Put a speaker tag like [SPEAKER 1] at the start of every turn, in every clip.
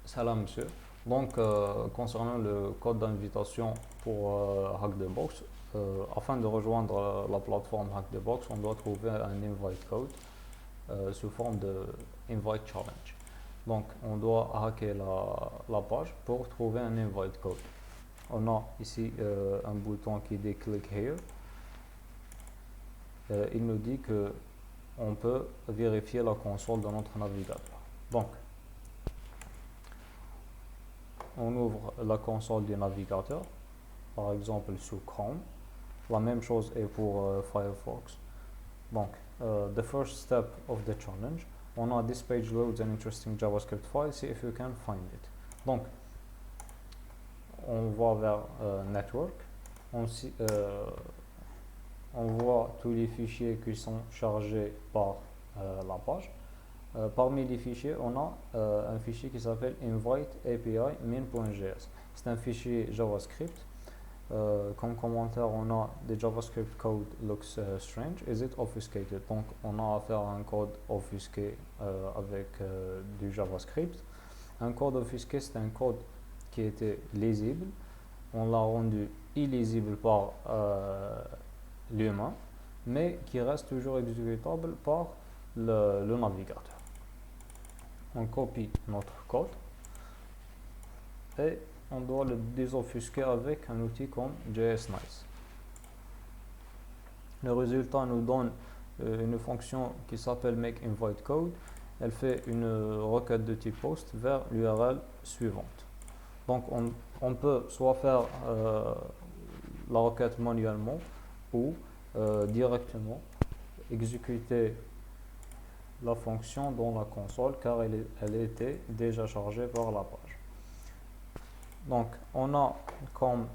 [SPEAKER 1] Salam monsieur. Donc, concernant le code d'invitation pour Hack the Box, afin de rejoindre la plateforme Hack the Box, on doit trouver un invite code sous forme de invite challenge. Donc, on doit hacker la page pour trouver un invite code. On a ici un bouton qui dit click here. Il nous dit que on peut vérifier la console de notre navigateur. Donc, on ouvre la console du navigateur, par exemple sous Chrome. La même chose est pour Firefox. Donc, the first step of the challenge, on a this page loads an interesting JavaScript file, see if you can find it. Donc, on va vers Network, on voit tous les fichiers qui sont chargés par la page. Parmi les fichiers, on a un fichier qui s'appelle invite API min.js. C'est un fichier JavaScript. Comme commentaire, on a the JavaScript code looks strange. Is it obfuscated? Donc, on a affaire à un code offusqué avec du JavaScript. Un code offusqué, c'est un code qui était lisible. On l'a rendu illisible par l'humain, mais qui reste toujours exécutable par le navigateur. On copie notre code et on doit le désobfusquer avec un outil comme JSNice. Le résultat nous donne une fonction qui s'appelle makeInviteCode. Elle fait une requête de type POST vers l'URL suivante. Donc on peut soit faire la requête manuellement ou directement exécuter la fonction dans la console car elle était déjà chargée par la page. Donc on a comme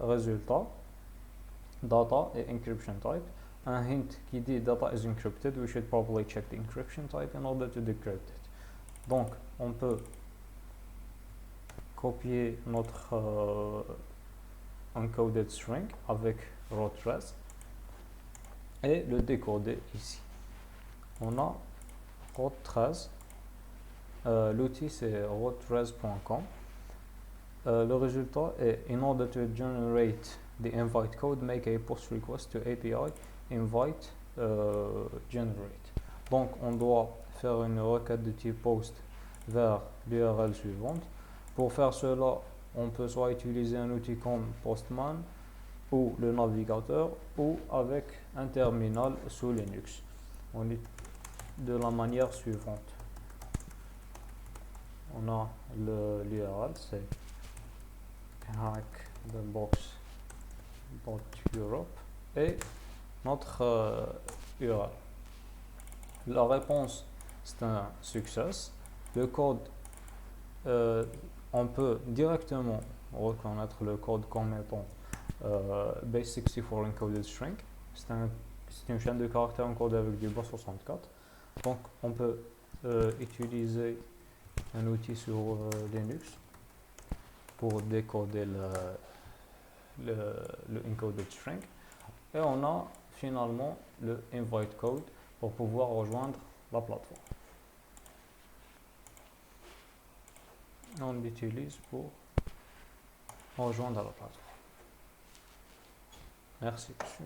[SPEAKER 1] résultat data et encryption type. Un hint qui dit data is encrypted, we should probably check the encryption type in order to decrypt it. Donc on peut copier notre encoded string avec row13 et le décoder ici. On a row13, l'outil c'est row13.com. Le résultat est in order to generate the invite code, make a post request to API invite generate. Donc on doit faire une requête de type post vers l'URL suivante. Pour faire cela, on peut soit utiliser un outil comme Postman ou le navigateur ou avec un terminal sous Linux. On est de la manière suivante. On a l'URL, c'est hackthebox.europe et notre URL. La réponse, c'est un success. Le code, on peut directement reconnaître le code comme étant base64 encoded string. C'est une chaîne de caractères encodée avec du base64. Donc on peut utiliser un outil sur Linux pour décoder le encoded string. Et on a finalement le invite code pour pouvoir rejoindre la plateforme. On l'utilise pour rejoindre la plateforme. Merci monsieur.